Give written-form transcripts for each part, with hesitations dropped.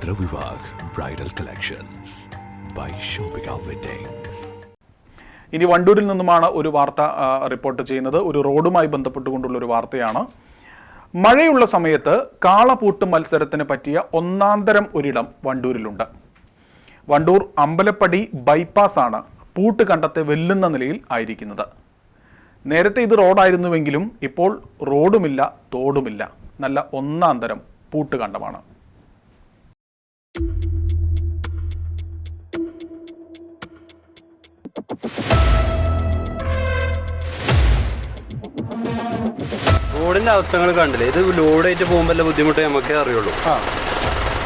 Netra Vivag Bridal Collections by Shobhika Weddings. ഇനി വണ്ടൂരിൽ നിന്നുമാണ് ഒരു വാർത്ത റിപ്പോർട്ട് ചെയ്യുന്നത്. ഒരു റോഡുമായി ബന്ധപ്പെട്ടുകൊണ്ടുള്ള ഒരു വാർത്തയാണ്. മഴയുള്ള സമയത്ത് കാളപൂട്ട് മത്സരത്തിന് പറ്റിയ ഒന്നാന്തരം ഒരിടം വണ്ടൂരിലുണ്ട്. വണ്ടൂർ അമ്പലപ്പടി ബൈപ്പാസ് ആണ് പൂട്ട് കണ്ടത്തെ വെല്ലുന്ന നിലയിൽ ആയിരിക്കുന്നത്. നേരത്തെ ഇത് റോഡായിരുന്നുവെങ്കിലും ഇപ്പോൾ റോഡുമില്ല, തോടുമില്ല, നല്ല ഒന്നാന്തരം പൂട്ട് കണ്ടമാണ്. റോഡിന്റെ അവസ്ഥകൾ കണ്ടില്ലേ? ഇത് ലോഡായിട്ട് പോകുമ്പോൾ ബുദ്ധിമുട്ട് നമുക്കേ അറിയുള്ളൂ.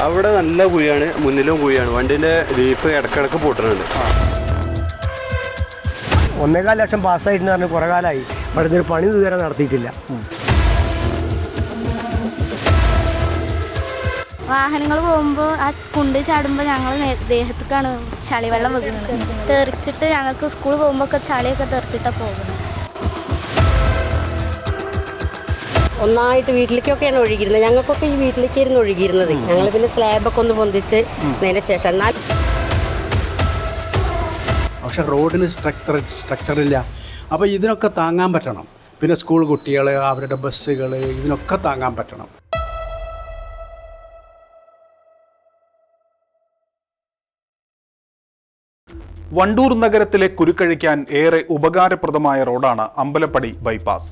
അവിടെ നല്ല കുഴിയാണ്, മുന്നിലും കുഴിയാണ്, വണ്ടിന്റെ ലീഫ് ഇടക്കിടക്ക് പൊട്ടുന്നുണ്ട്. 1.25 ലക്ഷം പാസ്സായിട്ടെന്ന് പറഞ്ഞ് കുറേ കാലമായി, പക്ഷേ ഒരു പണി ഇതുവരെ നടത്തിയിട്ടില്ല. വാഹനങ്ങൾ പോകുമ്പോൾ ആ കുണ്ട് ചാടുമ്പോൾ ഞങ്ങൾ ദേഹത്തേക്കാണ് ചളിവെള്ളം വെക്കുന്നത്. തെറിച്ചിട്ട് ഞങ്ങൾക്ക് സ്കൂൾ പോകുമ്പോൾ ഒക്കെ ചളിയൊക്കെ തെറിച്ചിട്ടാണ് പോകുന്നത്. ഒന്നായിട്ട് വീട്ടിലേക്കൊക്കെയാണ് ഒഴുകിയിരുന്നത്. ഞങ്ങൾക്കൊക്കെ ഈ വീട്ടിലേക്കായിരുന്നു ഒഴുകിയിരുന്നത്. ഞങ്ങൾ പിന്നെ സ്ലാബൊക്കെ ഒന്ന് പൊന്തിച്ച് അതിന് ശേഷം എന്നാൽ പക്ഷെ റോഡിന് സ്ട്രക്ചറില്ല. അപ്പോൾ ഇതിനൊക്കെ താങ്ങാൻ പറ്റണം. പിന്നെ സ്കൂൾ കുട്ടികൾ, അവരുടെ ബസ്സുകൾ, ഇതിനൊക്കെ താങ്ങാൻ പറ്റണം. വണ്ടൂർ നഗരത്തിലെ കുരുക്കഴിക്കാൻ ഏറെ ഉപകാരപ്രദമായ റോഡാണ് അമ്പലപ്പടി ബൈപ്പാസ്.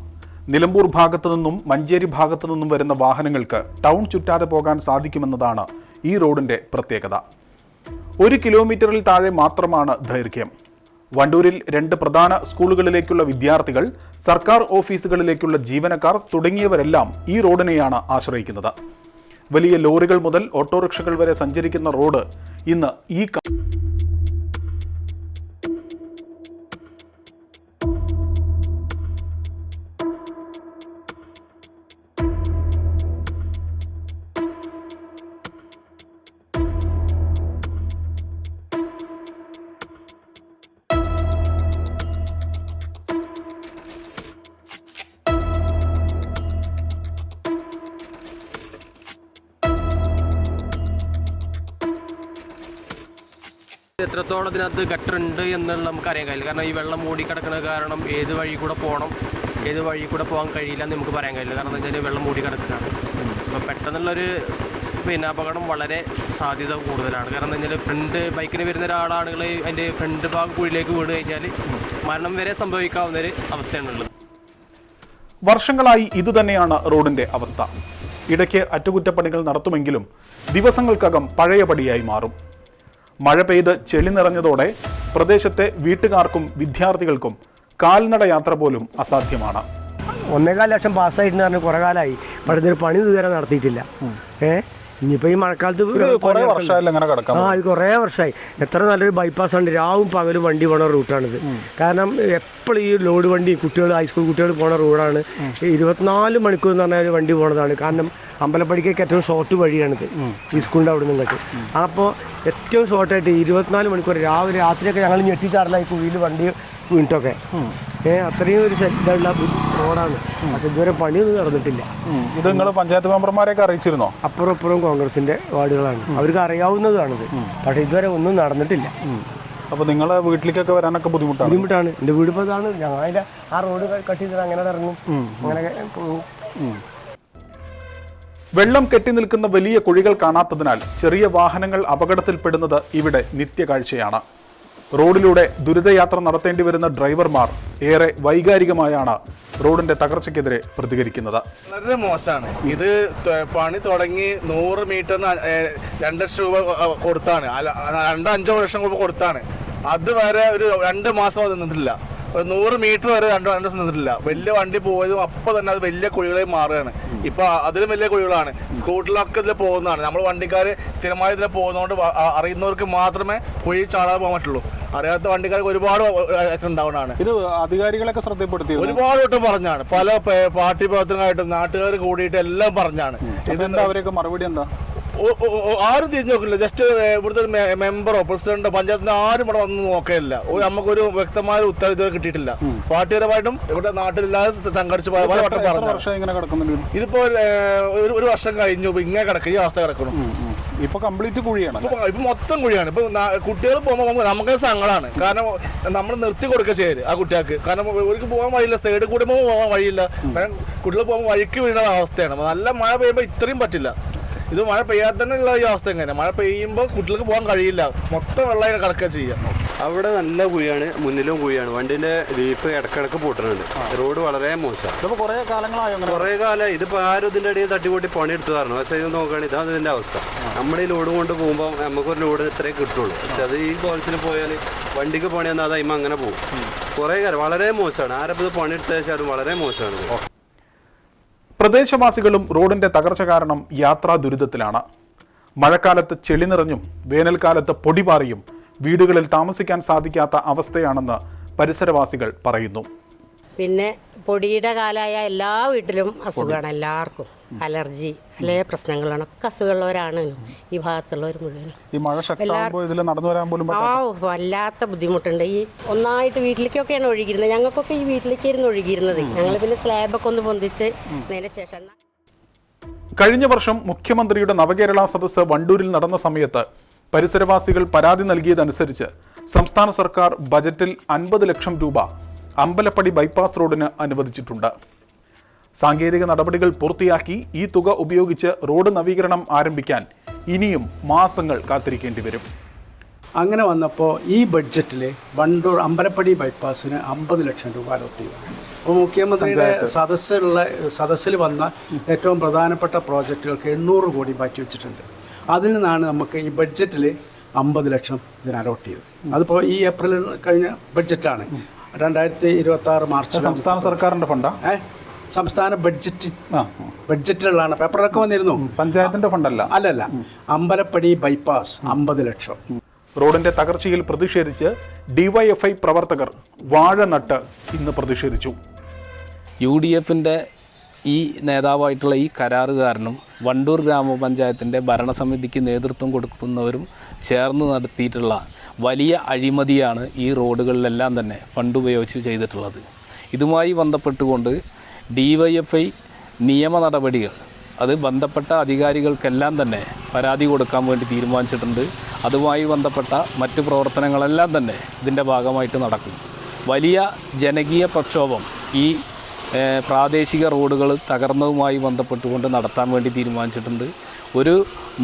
നിലമ്പൂർ ഭാഗത്തു നിന്നും മഞ്ചേരി ഭാഗത്തു നിന്നും വരുന്ന വാഹനങ്ങൾക്ക് ടൗൺ ചുറ്റാതെ പോകാൻ സാധിക്കുമെന്നതാണ് ഈ റോഡിന്റെ പ്രത്യേകത. 1 കിലോമീറ്ററിൽ താഴെ മാത്രമാണ് ദൈർഘ്യം. വണ്ടൂരിൽ 2 പ്രധാന സ്കൂളുകളിലേക്കുള്ള വിദ്യാർത്ഥികൾ, സർക്കാർ ഓഫീസുകളിലേക്കുള്ള ജീവനക്കാർ തുടങ്ങിയവരെല്ലാം ഈ റോഡിനെയാണ് ആശ്രയിക്കുന്നത്. വലിയ ലോറികൾ മുതൽ ഓട്ടോറിക്ഷകൾ വരെ സഞ്ചരിക്കുന്ന റോഡ് ഇന്ന് ഈ എത്രത്തോളം ഇതിനകത്ത് ഗട്ടറുണ്ട് എന്നുള്ള നമുക്കറിയാൻ കഴിയില്ല. കാരണം ഈ വെള്ളം മൂടി കിടക്കുന്ന കാരണം ഏത് വഴി കൂടെ പോകണം, ഏത് വഴി കൂടെ പോകാൻ കഴിയില്ല എന്ന് നമുക്ക് പറയാൻ കഴിയില്ല. കാരണം എന്താ വെച്ചാൽ വെള്ളം മൂടി കിടക്കുകയാണ്. അപ്പോൾ പെട്ടെന്നുള്ളൊരു അപകടം വളരെ സാധ്യത കൂടുതലാണ്. കാരണം എന്താ വെച്ചാൽ ബൈക്കിന് വരുന്ന ഒരാളാണെങ്കിൽ അതിൻ്റെ ഫ്രണ്ട് ഭാഗം കുഴിയിലേക്ക് വീണ് കഴിഞ്ഞാൽ മരണം വരെ സംഭവിക്കാവുന്നൊരു അവസ്ഥയാണുള്ളത്. വർഷങ്ങളായി ഇതുതന്നെയാണ് റോഡിന്റെ അവസ്ഥ. ഇടയ്ക്ക് അറ്റകുറ്റപ്പണികൾ നടത്തുമെങ്കിലും ദിവസങ്ങൾക്കകം പഴയപടിയായി മാറും. മഴ പെയ്ത് ചെളി നിറഞ്ഞതോടെ പ്രദേശത്തെ വീട്ടുകാർക്കും വിദ്യാർത്ഥികൾക്കും കാൽനട യാത്ര പോലും അസാധ്യമാണ്. 1.25 ലക്ഷം പാസ്സായിട്ടെന്ന് പറഞ്ഞ് കുറേ കാലമായി, പക്ഷേ ഒരു പണി ഇതുവരെ നടത്തിയിട്ടില്ല. ഇനിയിപ്പോൾ ഈ മഴക്കാലത്ത് ഇത് കുറേ വർഷമായി. എത്ര നല്ലൊരു ബൈപ്പാസാണ്. രാവും പകലും വണ്ടി പോണ റൂട്ടാണിത്. കാരണം എപ്പോഴും ഈ ലോഡ് വണ്ടി, കുട്ടികൾ, ഹൈസ്കൂൾ കുട്ടികൾ പോണ റോഡാണ്. 24 മണിക്കൂർ എന്ന് പറഞ്ഞാൽ വണ്ടി പോണതാണ്. കാരണം അമ്പലപ്പടിക്കൊക്കെ ഏറ്റവും ഷോർട്ട് വഴിയാണിത്, ഈ സ്കൂളിൻ്റെ അവിടെ നിന്നിട്ട്. അപ്പോൾ ഏറ്റവും ഷോർട്ടായിട്ട് 24 മണിക്കൂർ രാവിലെ രാത്രിയൊക്കെ ഞങ്ങൾ ഞെട്ടിച്ചാറില്ല ഈ കുഴിയിൽ വണ്ടി വീണിട്ടൊക്കെ. അത്രയും ഒരു ഇതുള്ള റോഡാണ്. അപ്പം ഇതുവരെ പണിയൊന്നും നടന്നിട്ടില്ല. ഇത് നിങ്ങൾ പഞ്ചായത്ത് മെമ്പർമാരെയൊക്കെ അറിയിച്ചിരുന്നോ? അപ്പുറം കോൺഗ്രസിൻ്റെ വാർഡുകളാണ്, അവർക്ക് അറിയാവുന്നതാണിത്. പക്ഷേ ഇതുവരെ ഒന്നും നടന്നിട്ടില്ല. അപ്പോൾ നിങ്ങളെ വീട്ടിലേക്കൊക്കെ വരാനൊക്കെ ബുദ്ധിമുട്ടാണ്. എൻ്റെ വീട് ഇപ്പോൾ ഇതാണ്. ഞങ്ങൾ അതിൻ്റെ ആ റോഡ് കട്ട് ചെയ്തിട്ട് അങ്ങനെ ഇറങ്ങും, അങ്ങനെ പോകും. വെള്ളം കെട്ടി നിൽക്കുന്ന വലിയ കുഴികൾ കാണാത്തതിനാൽ ചെറിയ വാഹനങ്ങൾ അപകടത്തിൽപ്പെടുന്നത് ഇവിടെ നിത്യകാഴ്ചയാണ്. റോഡിലൂടെ ദുരിതയാത്ര നടത്തേണ്ടി വരുന്ന ഡ്രൈവർമാർ ഏറെ വൈകാരികമായാണ് റോഡിന്റെ തകർച്ചയ്ക്കെതിരെ പ്രതികരിക്കുന്നത്. വളരെ മോശമാണ്. ഇത് പണി തുടങ്ങി 100 മീറ്ററിന് 2 ലക്ഷം രൂപ കൊടുത്താണ്, 2-5 ലക്ഷം രൂപ കൊടുത്താണ്. അതുവരെ ഒരു 2 മാസം അത് നിന്നിട്ടില്ല. ഒരു 100 മീറ്റർ വരെ 2 ദിവസം നിന്നിട്ടില്ല. വലിയ വണ്ടി പോയതും അപ്പോൾ തന്നെ അത് വലിയ കുഴികളായി മാറുകയാണ്. ഇപ്പോൾ അതിലും വലിയ കുഴികളാണ്. സ്കൂട്ടറിലൊക്കെ ഇതിൽ പോകുന്നതാണ്. നമ്മൾ വണ്ടിക്കാർ സ്ഥിരമായി ഇതിൽ പോകുന്നതുകൊണ്ട് അറിയുന്നവർക്ക് മാത്രമേ കുഴി ചാടാതെ പോകാൻ പറ്റുള്ളൂ. അറിയാത്ത വണ്ടിക്കാർക്ക് ഒരുപാട് ആക്സിഡന്റ് ഉണ്ടാവുന്നതാണ്. ഇത് അധികാരികളൊക്കെ ശ്രദ്ധപ്പെടുത്തി ഒരുപാട് വട്ടം പറഞ്ഞാണ്. പല പാർട്ടി പ്രവർത്തനമായിട്ടും നാട്ടുകാർ കൂടിയിട്ട് എല്ലാം പറഞ്ഞാണ്. ഇതെന്താ അവരൊക്കെ മറുപടി എന്താ? ആരും തിരിഞ്ഞു നോക്കില്ല. ജസ്റ്റ് ഇവിടുത്തെ മെമ്പറോ പ്രസിഡന്റോ പഞ്ചായത്തിന്റെ ആരും ഇവിടെ വന്ന് നോക്കില്ല. നമുക്കൊരു വ്യക്തമായ ഉത്തരവ് ഇതുവരെ കിട്ടിയിട്ടില്ല. പാർട്ടിപരമായിട്ടും ഇവിടെ നാട്ടിലില്ലാതെ സംഘടിച്ച് പല വട്ടം പറഞ്ഞു. ഇതിപ്പോ 1 വർഷം കഴിഞ്ഞു. ഇങ്ങനെ കിടക്കും, ഈ അവസ്ഥ കിടക്കണം. ഇപ്പൊ കംപ്ലീറ്റ് കുഴിയാണ്. ഇപ്പൊ മൊത്തം കുഴിയാണ്. ഇപ്പൊ കുട്ടികൾ പോകുമ്പോൾ നമുക്ക് സങ്കടമാണ്. കാരണം നമ്മൾ നിർത്തി കൊടുക്കുക ശരി ആ കുട്ടികൾക്ക്. കാരണം അവർക്ക് പോകാൻ വഴിയില്ല, സൈഡ് കൂടെ പോകാൻ വഴിയില്ല. കാരണം കുട്ടികൾ പോകുമ്പോൾ വഴിക്ക് വീഴുന്ന അവസ്ഥയാണ്. നല്ല മഴ പെയ്യുമ്പോൾ ഇത്രയും പറ്റില്ല. ഇത് മഴ പെയ്യാതെ തന്നെ ഉള്ള ഈ അവസ്ഥ എങ്ങനെ? മഴ പെയ്യുമ്പോൾ കുട്ടികൾക്ക് പോകാൻ കഴിയില്ല, മൊത്തം വെള്ളം കിടക്കുക ചെയ്യാം. അവിടെ നല്ല കുഴിയാണ്, മുന്നിലും കുഴിയാണ്. വണ്ടിന്റെ ലീഫ് ഇടക്കിടക്ക് പൊട്ടുന്നുണ്ട്. റോഡ് വളരെ മോശമാണ്. കുറെ കാലമായി ഇതിപ്പോ ആരും ഇതിന്റെ ഇടയിൽ തട്ടിക്കൂട്ടി പണിയെടുത്ത് പറഞ്ഞു. പക്ഷേ ഇത് നോക്കുകയാണെങ്കിൽ ഇതാണ് ഇതിന്റെ അവസ്ഥ. നമ്മുടെ ഈ ലോഡ് കൊണ്ട് പോകുമ്പോൾ നമുക്കൊരു ലോഡ് ഇത്രേ കിട്ടുള്ളൂ. പക്ഷെ അത് ഈ കോലത്തിന് പോയാൽ വണ്ടിക്ക് പണി വന്നാൽ അത് അയിമ അങ്ങനെ പോകും. കുറേ കാലം വളരെ മോശമാണ്. ആരപ്പോൾ ഇത് പണിയെടുത്ത് വെച്ചാലും വളരെ മോശമാണ്. പ്രദേശവാസികളും റോഡിന്റെ തകർച്ച കാരണം യാത്രാ ദുരിതത്തിലാണ്. മഴക്കാലത്ത് ചെളി നിറഞ്ഞും വേനൽക്കാലത്ത് പൊടിപാറിയും വീടുകളിൽ താമസിക്കാൻ സാധിക്കാത്ത അവസ്ഥയാണെന്ന് പരിസരവാസികൾ പറയുന്നു. പിന്നെ പൊടിയുടെ കാലമായ എല്ലാ വീട്ടിലും അസുഖമാണ്, എല്ലാവർക്കും അലർജി അല്ലെ പ്രശ്നങ്ങളാണ്. ഒക്കെ അസുഖമുള്ളവരാണ് ഈ ഭാഗത്തുള്ളവർ മുഴുവനും. ഈ മഴ ശക്തമാകുമ്പോൾ ഇതിൽ നടന്നു വരാൻ പോലും വല്ലാത്ത ബുദ്ധിമുട്ടുണ്ട്. ഈ ഒന്നായിട്ട് വീട്ടിലേക്കൊക്കെയാണ് ഒഴുകിയിരുന്നത്. ഞങ്ങൾക്കൊക്കെ ഈ വീട്ടിലേക്കായിരുന്നു ഒഴുകിയിരുന്നത്. ഞങ്ങൾ പിന്നെ സ്ലാബൊക്കെ ഒന്ന് പൊന്തിച്ച് അതിന് ശേഷം. കഴിഞ്ഞ വർഷം മുഖ്യമന്ത്രിയുടെ നവകേരള സദസ്സ് വണ്ടൂരിൽ നടന്ന സമയത്ത് പരിസരവാസികൾ പരാതി നൽകിയതനുസരിച്ച് സംസ്ഥാന സർക്കാർ ബജറ്റിൽ 50 ലക്ഷം രൂപ അമ്പലപ്പടി ബൈപ്പാസ് റോഡിന് അനുവദിച്ചിട്ടുണ്ട്. സാങ്കേതിക നടപടികൾ പൂർത്തിയാക്കി ഈ തുക ഉപയോഗിച്ച് റോഡ് നവീകരണം ആരംഭിക്കാൻ ഇനിയും മാസങ്ങൾ കാത്തിരിക്കേണ്ടി വരും. അങ്ങനെ വന്നപ്പോൾ ഈ ബഡ്ജറ്റിൽ വണ്ടൂർ അമ്പലപ്പടി ബൈപ്പാസിന് 50 ലക്ഷം രൂപ അലോട്ട് ചെയ്തു. അപ്പോൾ മുഖ്യമന്ത്രിയുടെ സദസ്സിൽ വന്ന ഏറ്റവും പ്രധാനപ്പെട്ട പ്രോജക്റ്റുകൾക്ക് 800 കോടി മാറ്റിവെച്ചിട്ടുണ്ട്. അതിൽ നിന്നാണ് നമുക്ക് ഈ ബഡ്ജറ്റിൽ 50 ലക്ഷം ഇതിന് അലോട്ട് ചെയ്തത്. അതിപ്പോൾ ഈ ഏപ്രിൽ കഴിഞ്ഞ ബഡ്ജറ്റാണ്. 2026 മാർച്ച് സംസ്ഥാന സർക്കാരിൻ്റെ ഫണ്ടാണ്. സംസ്ഥാന ബഡ്ജറ്റിലുള്ളതാണ്. പേപ്പറിലൊക്കെ വന്നിരുന്നു. പഞ്ചായത്തിൻ്റെ ഫണ്ടല്ല. അല്ലല്ല, അമ്പലപ്പടി ബൈപ്പാസ് 50 ലക്ഷം. റോഡിന്റെ തകർച്ചയിൽ പ്രതിഷേധിച്ച് ഡിവൈഎഫ്ഐ പ്രവർത്തകർ വാഴ നട്ട് ഇന്ന് പ്രതിഷേധിച്ചു. UDFിൻ്റെ ഈ നേതാവായിട്ടുള്ള ഈ കരാറുകാരനും വണ്ടൂർ ഗ്രാമപഞ്ചായത്തിൻ്റെ ഭരണസമിതിക്ക് നേതൃത്വം കൊടുക്കുന്നവരും ചേർന്ന് നടത്തിയിട്ടുള്ള വലിയ അഴിമതിയാണ് ഈ റോഡുകളിലെല്ലാം തന്നെ ഫണ്ട് ഉപയോഗിച്ച് ചെയ്തിട്ടുള്ളത്. ഇതുമായി ബന്ധപ്പെട്ടുകൊണ്ട് DYFI നിയമ നടപടികൾ അത് ബന്ധപ്പെട്ട അധികാരികൾക്കെല്ലാം തന്നെ പരാതി കൊടുക്കാൻ വേണ്ടി തീരുമാനിച്ചിട്ടുണ്ട്. അതുമായി ബന്ധപ്പെട്ട മറ്റ് പ്രവർത്തനങ്ങളെല്ലാം തന്നെ ഇതിൻ്റെ ഭാഗമായിട്ട് നടക്കും. വലിയ ജനകീയ പ്രക്ഷോഭം ഈ പ്രാദേശിക റോഡുകൾ തകർന്നതുമായി ബന്ധപ്പെട്ടുകൊണ്ട് നടത്താൻ വേണ്ടി തീരുമാനിച്ചിട്ടുണ്ട്. ഒരു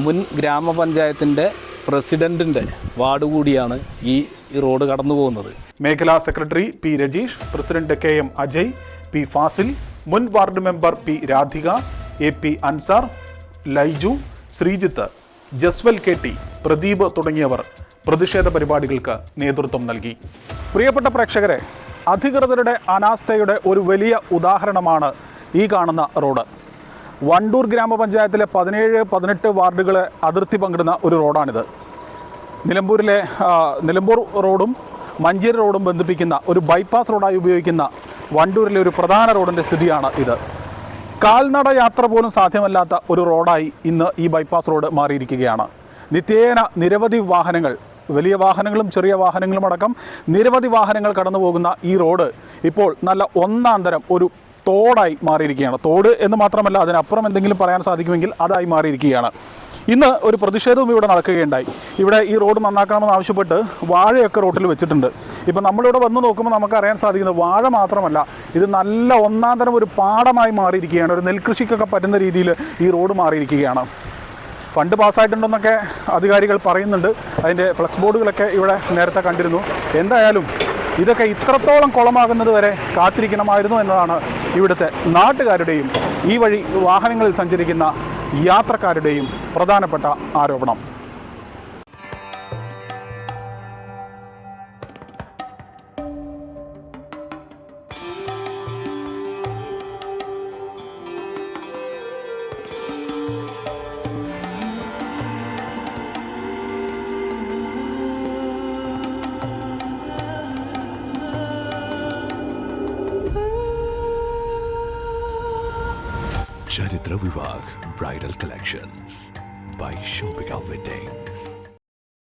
മുൻ ഗ്രാമപഞ്ചായത്തിൻ്റെ പ്രസിഡൻറ്റിൻ്റെ വാർഡ് കൂടിയാണ് ഈ റോഡ് കടന്നു പോകുന്നത്. മേഖലാ secretary P. Rajeesh, president KM Ajay, P. Fazil, മുൻ ward member P. Radhika, AP Ansar, Laiju, Sreejith, Jaswal KT, Pradeep തുടങ്ങിയവർ പ്രതിഷേധ പരിപാടികൾക്ക് നേതൃത്വം നൽകി. പ്രിയപ്പെട്ട പ്രേക്ഷകരെ, അധികൃതരുടെ അനാസ്ഥയുടെ ഒരു വലിയ ഉദാഹരണമാണ് ഈ കാണുന്ന റോഡ്. വണ്ടൂർ ഗ്രാമപഞ്ചായത്തിലെ 17-18 വാർഡുകളെ അതിർത്തി പങ്കിടുന്ന ഒരു റോഡാണിത്. നിലമ്പൂർ റോഡും മഞ്ചേരി റോഡും ബന്ധിപ്പിക്കുന്ന ഒരു ബൈപ്പാസ് റോഡായി ഉപയോഗിക്കുന്ന വണ്ടൂരിലെ ഒരു പ്രധാന റോഡിൻ്റെ സ്ഥിതിയാണ് ഇത്. കാൽനട യാത്ര പോലും സാധ്യമല്ലാത്ത ഒരു റോഡായി ഇന്ന് ഈ ബൈപ്പാസ് റോഡ് മാറിയിരിക്കുകയാണ്. നിത്യേന നിരവധി വാഹനങ്ങൾ, വലിയ വാഹനങ്ങളും ചെറിയ വാഹനങ്ങളും അടക്കം നിരവധി വാഹനങ്ങൾ കടന്നു പോകുന്ന ഈ റോഡ് ഇപ്പോൾ നല്ല ഒന്നാന്തരം ഒരു തോടായി മാറിയിരിക്കുകയാണ്. തോട് എന്ന് മാത്രമല്ല, അതിനപ്പുറം എന്തെങ്കിലും പറയാൻ സാധിക്കുമെങ്കിൽ അതായി മാറിയിരിക്കുകയാണ്. ഇന്ന് ഒരു പ്രതിഷേധവും ഇവിടെ നടക്കുകയുണ്ടായി. ഇവിടെ ഈ റോഡ് നന്നാക്കണമെന്ന് ആവശ്യപ്പെട്ട് വാഴയൊക്കെ റോട്ടിൽ വെച്ചിട്ടുണ്ട്. ഇപ്പം നമ്മളിവിടെ വന്ന് നോക്കുമ്പോൾ നമുക്കറിയാൻ സാധിക്കുന്നത് വാഴ മാത്രമല്ല, ഇത് നല്ല ഒന്നാന്തരം ഒരു പാടമായി മാറിയിരിക്കുകയാണ്. ഒരു നെൽകൃഷിക്കൊക്കെ പറ്റുന്ന രീതിയിൽ ഈ റോഡ് മാറിയിരിക്കുകയാണ്. ഫണ്ട് പാസ്സായിട്ടുണ്ടെന്നൊക്കെ അധികാരികൾ പറയുന്നുണ്ട്. അതിൻ്റെ ഫ്ലക്സ് ബോർഡുകളൊക്കെ ഇവിടെ നേരത്തെ കണ്ടിരുന്നു. എന്തായാലും ഇതൊക്കെ ഇത്രത്തോളം കുളമാകുന്നത് വരെ കാത്തിരിക്കണമായിരുന്നു എന്നതാണ് ഇവിടുത്തെ നാട്ടുകാരുടെയും ഈ വഴി വാഹനങ്ങളിൽ സഞ്ചരിക്കുന്ന യാത്രക്കാരുടെയും പ്രധാനപ്പെട്ട ആരോപണം. Charitra Vivag Bridal Collections by Shobhika Weddings.